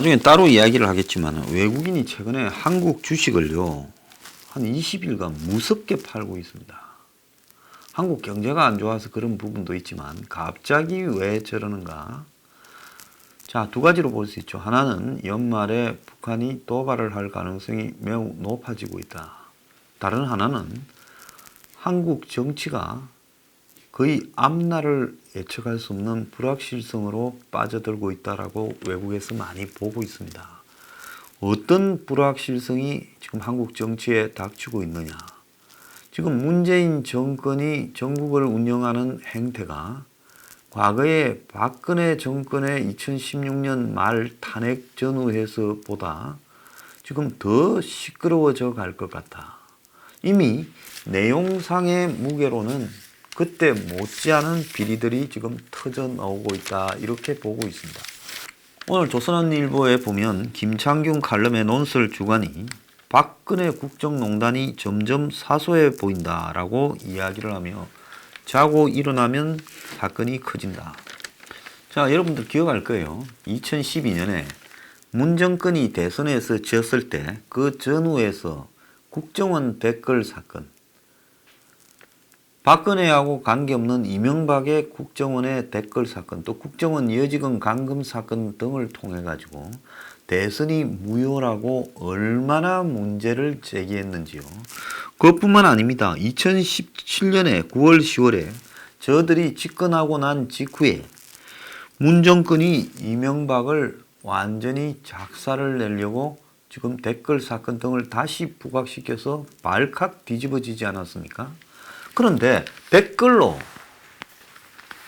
나중에 따로 이야기를 하겠지만 외국인이 최근에 한국 주식을요 한 20일간 무섭게 팔고 있습니다. 한국 경제가 안 좋아서 그런 부분도 있지만 갑자기 왜 저러는가? 자, 두 가지로 볼 수 있죠. 하나는 연말에 북한이 도발을 할 가능성이 매우 높아지고 있다. 다른 하나는 한국 정치가 거의 앞날을 예측할 수 없는 불확실성으로 빠져들고 있다라고 외국에서 많이 보고 있습니다. 어떤 불확실성이 지금 한국 정치에 닥치고 있느냐? 지금 문재인 정권이 전국을 운영하는 행태가 과거에 박근혜 정권의 2016년 말 탄핵 전후에서보다 지금 더 시끄러워져 갈 것 같다. 이미 내용상의 무게로는 그때 못지않은 비리들이 지금 터져 나오고 있다. 이렇게 보고 있습니다. 오늘 조선일보에 보면 김창균 칼럼의 논설 주간이 박근혜 국정농단이 점점 사소해 보인다라고 이야기를 하며 자고 일어나면 사건이 커진다. 자, 여러분들 기억할 거예요. 2012년에 문 정권이 대선에서 졌을 때 그 전후에서 국정원 댓글 사건, 박근혜하고 관계없는 이명박의 국정원의 댓글 사건, 또 국정원 여직원 감금 사건 등을 통해 가지고 대선이 무효라고 얼마나 문제를 제기했는지요. 그것뿐만 아닙니다. 2017년에 9월, 10월에 저들이 집권하고 난 직후에 문 정권이 이명박을 완전히 작사를 내려고 지금 댓글 사건 등을 다시 부각시켜서 발칵 뒤집어지지 않았습니까? 그런데 댓글로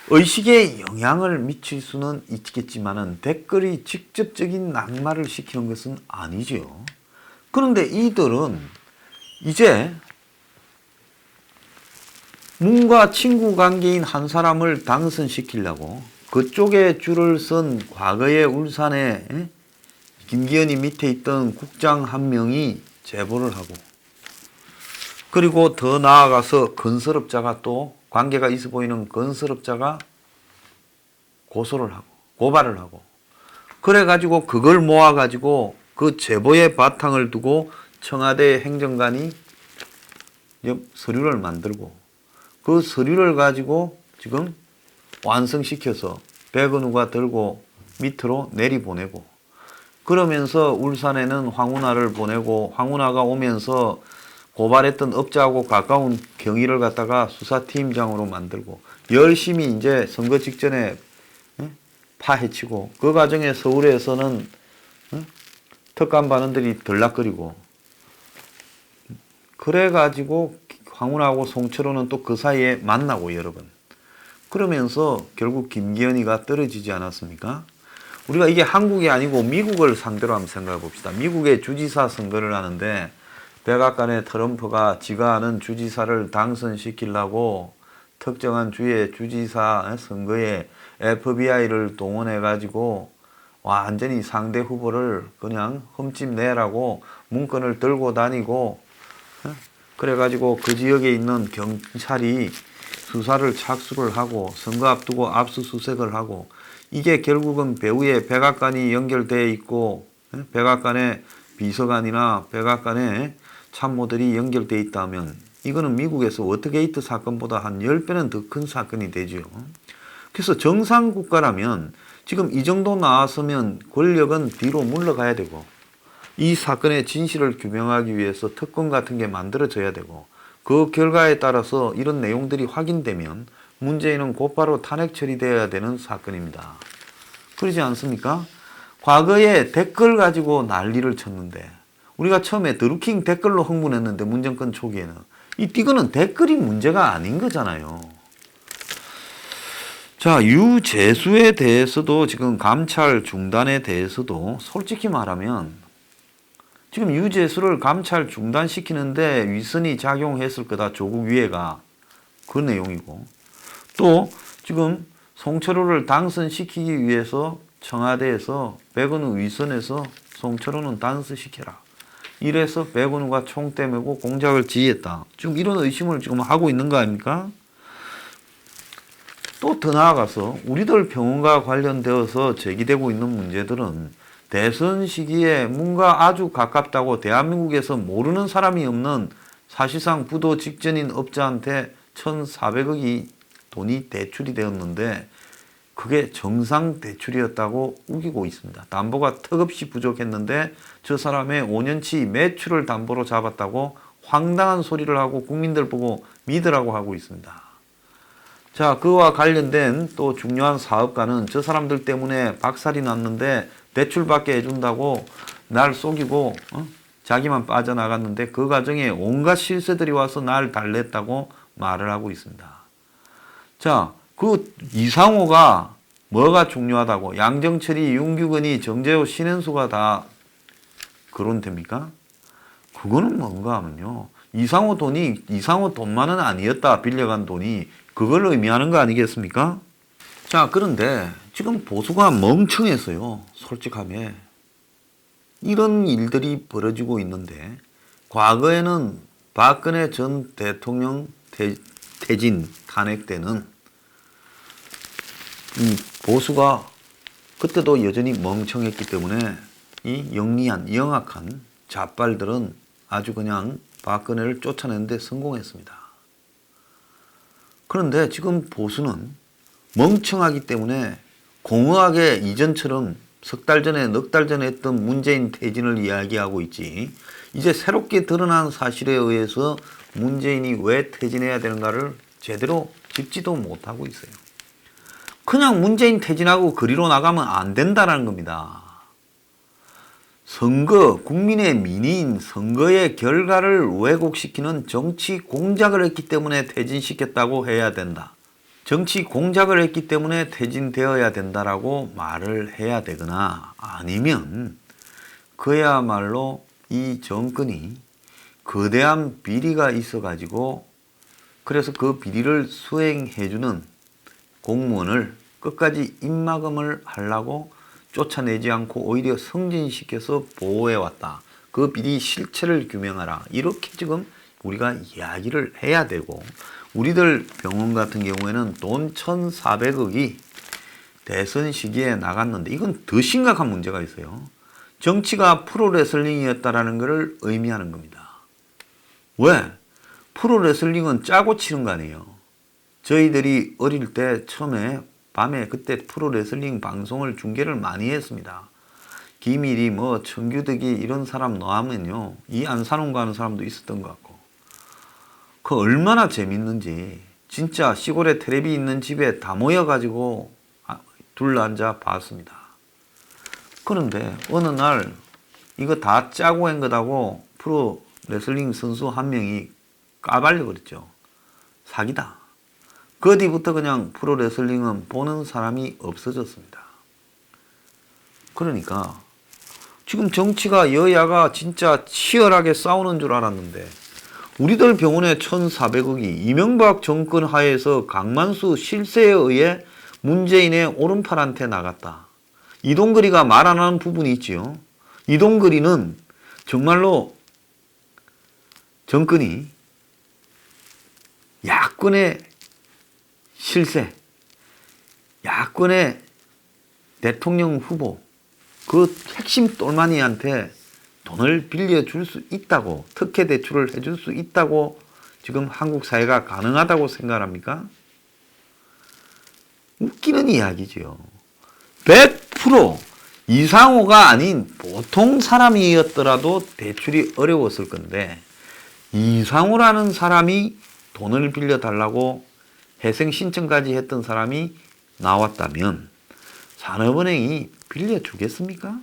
의식에 영향을 미칠 수는 있겠지만 댓글이 직접적인 낙마를 시키는 것은 아니지요. 그런데 이들은 이제 문과 친구 관계인 한 사람을 당선시키려고 그쪽에 줄을 선 과거의 울산에 김기현이 밑에 있던 국장 한 명이 제보를 하고, 그리고 더 나아가서 건설업자가 또 관계가 있어 보이는 건설업자가 고소를 하고 고발을 하고, 그래가지고 그걸 모아가지고 그 제보의 바탕을 두고 청와대 행정관이 서류를 만들고 그 서류를 가지고 지금 완성시켜서 백은우가 들고 밑으로 내리보내고, 그러면서 울산에는 황운하를 보내고 황운하가 오면서 고발했던 업자하고 가까운 경위를 갖다가 수사팀장으로 만들고 열심히 이제 선거 직전에 파헤치고, 그 과정에 서울에서는 특감 반원들이 들락거리고, 그래가지고 황운하고 송철호는 또 그 사이에 만나고 여러 번. 그러면서 결국 김기현이가 떨어지지 않았습니까? 우리가 이게 한국이 아니고 미국을 상대로 한번 생각해 봅시다. 미국의 주지사 선거를 하는데 백악관의 트럼프가 지가 아는 주지사를 당선시키려고 특정한 주의 주지사 선거에 FBI를 동원해 가지고 완전히 상대 후보를 그냥 흠집내라고 문건을 들고 다니고, 그래 가지고 그 지역에 있는 경찰이 수사를 착수를 하고 선거 앞두고 압수수색을 하고, 이게 결국은 배후에 백악관이 연결되어 있고 백악관의 비서관이나 백악관의 참모들이 연결되어 있다면 이거는 미국에서 워터게이트 사건보다 한 10배는 더 큰 사건이 되죠. 그래서 정상 국가라면 지금 이 정도 나왔으면 권력은 뒤로 물러가야 되고, 이 사건의 진실을 규명하기 위해서 특검 같은 게 만들어져야 되고, 그 결과에 따라서 이런 내용들이 확인되면 문재인은 곧바로 탄핵 처리되어야 되는 사건입니다. 그러지 않습니까? 과거에 댓글 가지고 난리를 쳤는데, 우리가 처음에 드루킹 댓글로 흥분했는데 문정권 초기에는 이거는 댓글이 문제가 아닌 거잖아요. 자, 유재수에 대해서도 지금 감찰 중단에 대해서도 솔직히 말하면 지금 유재수를 감찰 중단시키는데 위선이 작용했을 거다. 조국 위해가. 그 내용이고, 또 지금 송철호를 당선시키기 위해서 청와대에서 백은우 위선에서 송철호는 당선시켜라. 이래서 백은우가 총대 메고 공작을 지휘했다. 지금 이런 의심을 지금 하고 있는 거 아닙니까? 또 더 나아가서 우리들 병원과 관련되어서 제기되고 있는 문제들은 대선 시기에 뭔가 아주 가깝다고 대한민국에서 모르는 사람이 없는 사실상 부도 직전인 업자한테 1,400억이 돈이 대출이 되었는데 그게 정상 대출이었다고 우기고 있습니다. 담보가 턱없이 부족했는데 저 사람의 5년치 매출을 담보로 잡았다고 황당한 소리를 하고 국민들 보고 믿으라고 하고 있습니다. 자, 그와 관련된 또 중요한 사업가는 저 사람들 때문에 박살이 났는데 대출받게 해준다고 날 속이고 자기만 빠져나갔는데 그 과정에 온갖 실세들이 와서 날 달랬다고 말을 하고 있습니다. 자, 그 이상호가 뭐가 중요하다고 양정철이, 윤규근이, 정재호, 신현수가 다 거론됩니까? 그거는 뭔가 하면요. 이상호 돈만은 아니었다. 빌려간 돈이. 그걸 의미하는 거 아니겠습니까? 자, 그런데 지금 보수가 멍청했어요. 솔직하게. 이런 일들이 벌어지고 있는데 과거에는 박근혜 전 대통령 퇴진, 탄핵 때는 이 보수가 그때도 여전히 멍청했기 때문에 이 영리한, 영악한 좌빨들은 아주 그냥 박근혜를 쫓아내는데 성공했습니다. 그런데 지금 보수는 멍청하기 때문에 공허하게 이전처럼 석 달 전에, 넉 달 전에 했던 문재인 퇴진을 이야기하고 있지, 이제 새롭게 드러난 사실에 의해서 문재인이 왜 퇴진해야 되는가를 제대로 짚지도 못하고 있어요. 그냥 문재인 퇴진하고 그리로 나가면 안 된다는 겁니다. 선거, 국민의 민의인 선거의 결과를 왜곡시키는 정치 공작을 했기 때문에 퇴진시켰다고 해야 된다. 정치 공작을 했기 때문에 퇴진되어야 된다라고 말을 해야 되거나, 아니면 그야말로 이 정권이 거대한 비리가 있어가지고 그래서 그 비리를 수행해주는 공무원을 끝까지 입막음을 하려고 쫓아내지 않고 오히려 승진시켜서 보호해왔다. 그 비리 실체를 규명하라. 이렇게 지금 우리가 이야기를 해야 되고, 우리들 병원 같은 경우에는 돈 1,400억이 대선 시기에 나갔는데 이건 더 심각한 문제가 있어요. 정치가 프로레슬링이었다라는 것을 의미하는 겁니다. 왜? 프로레슬링은 짜고 치는 거 아니에요. 저희들이 어릴 때 처음에 밤에 그때 프로레슬링 방송을 중계를 많이 했습니다. 김일이 뭐 청규덕이 이런 사람 넣으면요, 이 안산홍 가는 사람도 있었던 것 같고, 그 얼마나 재밌는지 진짜 시골에 텔레비 있는 집에 다 모여가지고 둘러앉아 봤습니다. 그런데 어느 날 이거 다 짜고 한 거다고 프로 레슬링 선수 한 명이 까발려 버렸죠. 사기다. 그 뒤부터 그냥 프로 레슬링은 보는 사람이 없어졌습니다. 그러니까 지금 정치가, 여야가 진짜 치열하게 싸우는 줄 알았는데 우리들 병원에 1,400억이 이명박 정권 하에서 강만수 실세에 의해 문재인의 오른팔한테 나갔다. 이동거리가 말 안 하는 부분이 있지요. 이동거리는 정말로 정권이 야권의 실세, 야권의 대통령 후보, 그 핵심 똘마니한테 돈을 빌려줄 수 있다고, 특혜 대출을 해줄 수 있다고 지금 한국 사회가 가능하다고 생각합니까? 웃기는 이야기지요. 100% 이상호가 아닌 보통 사람이었더라도 대출이 어려웠을 건데, 이상호라는 사람이 돈을 빌려달라고 회생 신청까지 했던 사람이 나왔다면 산업은행이 빌려주겠습니까?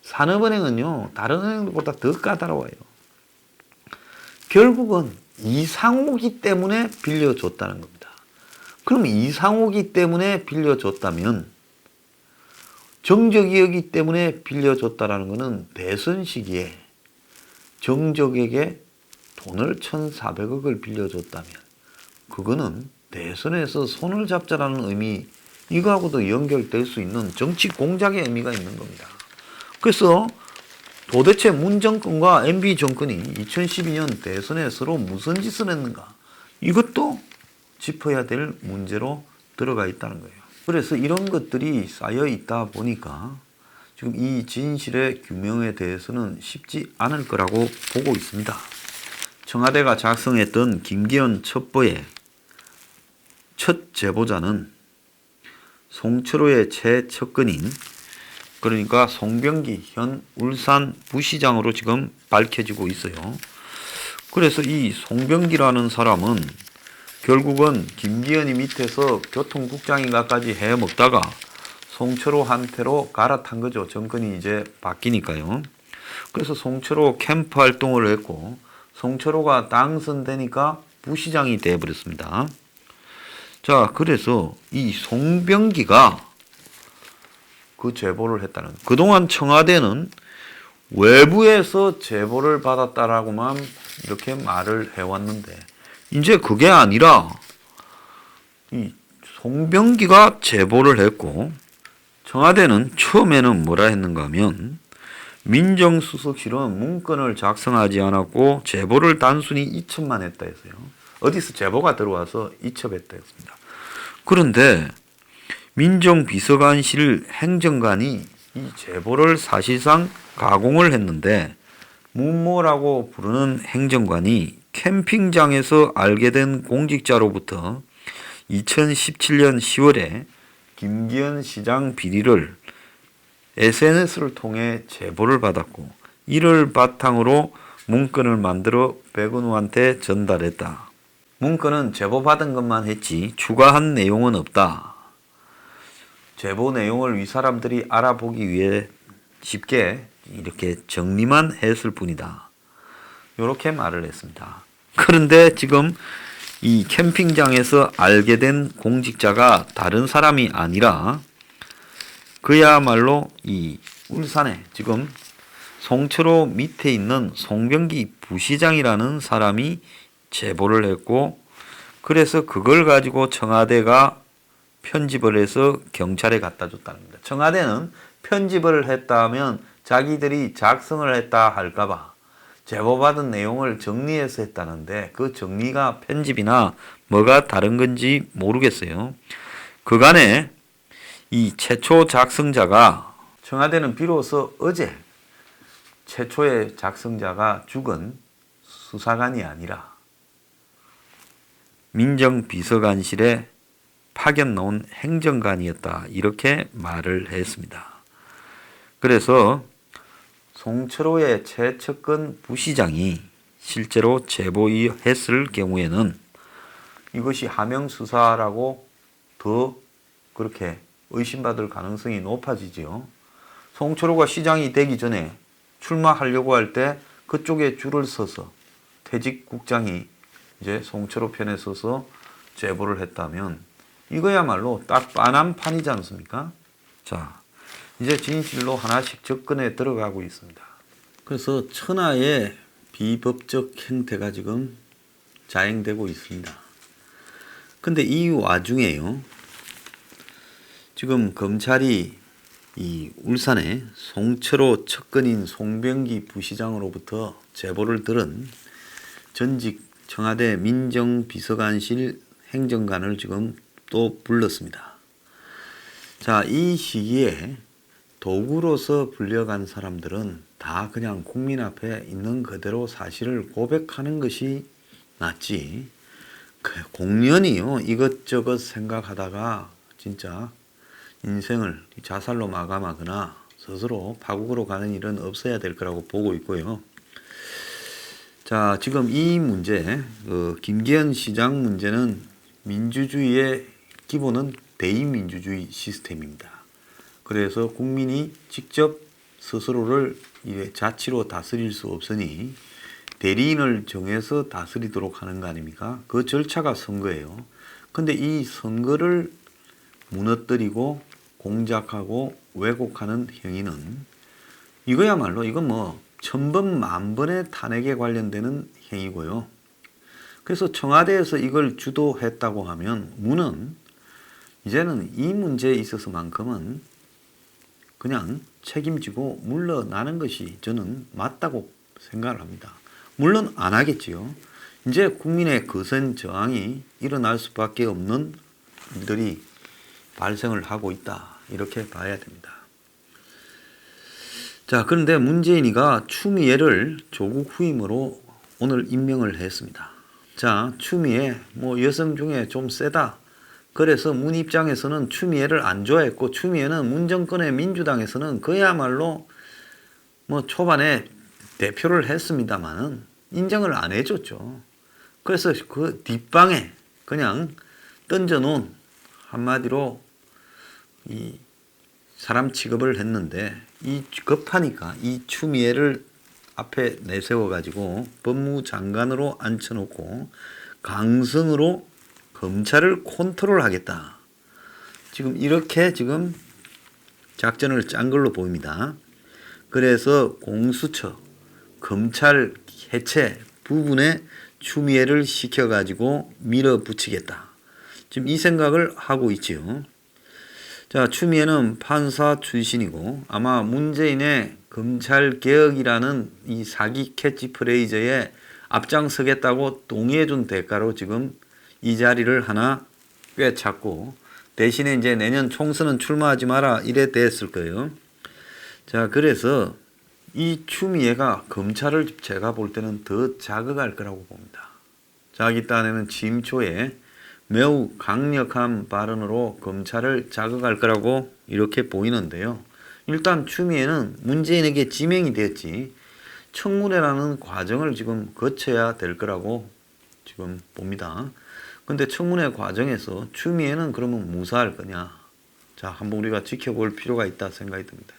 산업은행은요, 다른 은행들보다 더 까다로워요. 결국은 이상호기 때문에 빌려줬다는 겁니다. 그럼 이상호기 때문에 빌려줬다면, 정적이었기 때문에 빌려줬다라는 것은 대선 시기에 정적에게 돈을 1,400억을 빌려줬다면 그거는 대선에서 손을 잡자라는 의미, 이거하고도 연결될 수 있는 정치 공작의 의미가 있는 겁니다. 그래서 도대체 문 정권과 MB 정권이 2012년 대선에 서로 무슨 짓을 했는가, 이것도 짚어야 될 문제로 들어가 있다는 거예요. 그래서 이런 것들이 쌓여 있다 보니까 지금 이 진실의 규명에 대해서는 쉽지 않을 거라고 보고 있습니다. 청와대가 작성했던 김기현 첩보의 첫 제보자는 송철호의 최측근인, 그러니까 송병기 현 울산 부시장으로 지금 밝혀지고 있어요. 그래서 이 송병기라는 사람은 결국은 김기현이 밑에서 교통국장인가까지 해먹다가 송철호한테로 갈아탄 거죠. 정권이 이제 바뀌니까요. 그래서 송철호 캠프 활동을 했고 송철호가 당선되니까 부시장이 되어버렸습니다. 자, 그래서 이 송병기가 그 제보를 했다는, 그동안 청와대는 외부에서 제보를 받았다라고만 이렇게 말을 해왔는데 이제 그게 아니라 이 송병기가 제보를 했고, 청와대는 처음에는 뭐라 했는가 하면 민정수석실은 문건을 작성하지 않았고 제보를 단순히 이첩만 했다 했어요. 어디서 제보가 들어와서 이첩했다 했습니다. 그런데 민정비서관실 행정관이 이 제보를 사실상 가공을 했는데, 문모라고 부르는 행정관이 캠핑장에서 알게 된 공직자로부터 2017년 10월에 김기현 시장 비리를 SNS를 통해 제보를 받았고, 이를 바탕으로 문건을 만들어 백은우한테 전달했다. 문건은 제보받은 것만 했지 추가한 내용은 없다. 제보 내용을 위 사람들이 알아보기 위해 쉽게 이렇게 정리만 했을 뿐이다. 이렇게 말을 했습니다. 그런데 지금 이 캠핑장에서 알게 된 공직자가 다른 사람이 아니라 그야말로 이 울산에 지금 송철호 밑에 있는 송병기 부시장이라는 사람이 제보를 했고, 그래서 그걸 가지고 청와대가 편집을 해서 경찰에 갖다 줬다는 겁니다. 청와대는 편집을 했다 하면 자기들이 작성을 했다 할까봐 제보받은 내용을 정리해서 했다는데, 그 정리가 편집이나 뭐가 다른 건지 모르겠어요. 그간에 이 최초 작성자가, 청와대는 비로소 어제 최초의 작성자가 죽은 수사관이 아니라 민정비서관실에 파견 나온 행정관이었다, 이렇게 말을 했습니다. 그래서 송철호의 최측근 부시장이 실제로 제보했을 경우에는 이것이 하명수사라고 더 그렇게 의심받을 가능성이 높아지죠. 송철호가 시장이 되기 전에 출마하려고 할 때 그쪽에 줄을 서서 퇴직국장이 이제 송철호 편에 서서 제보를 했다면 이거야말로 딱 빤한 판이지 않습니까? 자, 이제 진실로 하나씩 접근해 들어가고 있습니다. 그래서 천하의 비법적 행태가 지금 자행되고 있습니다. 근데 이 와중에요, 지금 검찰이 이 울산에 송철호 측근인 송병기 부시장으로부터 제보를 들은 전직 청와대 민정비서관실 행정관을 지금 또 불렀습니다. 자, 이 시기에 도구로서 불려간 사람들은 다 그냥 국민 앞에 있는 그대로 사실을 고백하는 것이 낫지, 공연히요 이것저것 생각하다가 진짜 인생을 자살로 마감하거나 스스로 파국으로 가는 일은 없어야 될 거라고 보고 있고요. 자, 지금 이 문제, 김기현 시장 문제는 민주주의의 기본은 대의민주주의 시스템입니다. 그래서 국민이 직접 스스로를 자치로 다스릴 수 없으니 대리인을 정해서 다스리도록 하는 거 아닙니까? 그 절차가 선거예요. 근데 이 선거를 무너뜨리고 공작하고 왜곡하는 행위는 이거야말로 이건 뭐 천번 만번의 탄핵에 관련되는 행위고요. 그래서 청와대에서 이걸 주도했다고 하면 무는 이제는 이 문제에 있어서만큼은 그냥 책임지고 물러나는 것이 저는 맞다고 생각을 합니다. 물론 안 하겠지요. 이제 국민의 거센 저항이 일어날 수밖에 없는 일들이 발생을 하고 있다, 이렇게 봐야 됩니다. 자, 그런데 문재인이가 추미애를 조국 후임으로 오늘 임명을 했습니다. 자, 추미애 뭐 여성 중에 좀 세다. 그래서 문 입장에서는 추미애를 안 좋아했고, 추미애는 문 정권의 민주당에서는 그야말로 뭐 초반에 대표를 했습니다만은 인정을 안 해줬죠. 그래서 그 뒷방에 그냥 던져놓은, 한마디로 이 사람 취급을 했는데, 이 급하니까 이 추미애를 앞에 내세워가지고 법무장관으로 앉혀놓고 강성으로 검찰을 컨트롤하겠다. 지금 이렇게 지금 작전을 짠 걸로 보입니다. 그래서 공수처, 검찰 해체 부분에 추미애를 시켜가지고 밀어붙이겠다. 지금 이 생각을 하고 있지요. 자, 추미애는 판사 출신이고 아마 문재인의 검찰개혁이라는 이 사기 캐치프레이즈에 앞장서겠다고 동의해준 대가로 지금 이 자리를 하나 꿰찼고, 대신에 이제 내년 총선은 출마하지 마라 이래 됐을 거예요. 자, 그래서 이 추미애가 검찰을 제가 볼 때는 더 자극할 거라고 봅니다. 자기 딴에는 취임 초에 매우 강력한 발언으로 검찰을 자극할 거라고 이렇게 보이는데요. 일단 추미애는 문재인에게 지명이 되었지 청문회라는 과정을 지금 거쳐야 될 거라고 지금 봅니다. 근데 청문회 과정에서 추미애는 그러면 무사할 거냐? 자, 한번 우리가 지켜볼 필요가 있다 생각이 듭니다.